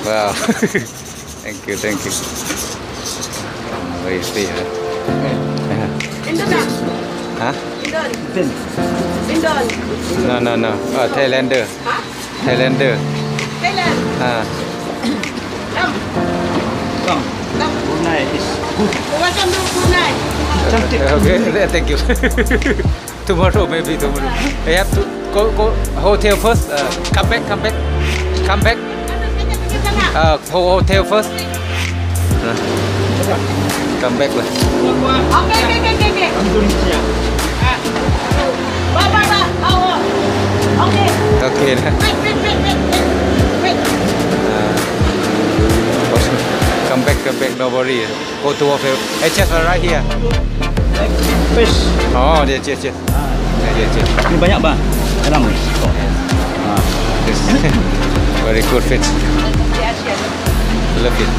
Wow, thank you. Very free, huh? Indon. Huh? Indon. No. Oh, Thailander. Huh? Thailander. Thailand. Brunei is good. Welcome to Brunei. Okay, thank you. Tomorrow, maybe tomorrow. I have to go hotel first. Come back. Hotel first. Come back lah. Okay. Indonesia. Bye. Okay. Okay lah. Wait. Come back. No worry. Go to hotel. Just right here. Fish. Oh, yes. Yes. Ini banyak bang. Dalam. Yes. Very good fish. Yes. Love it.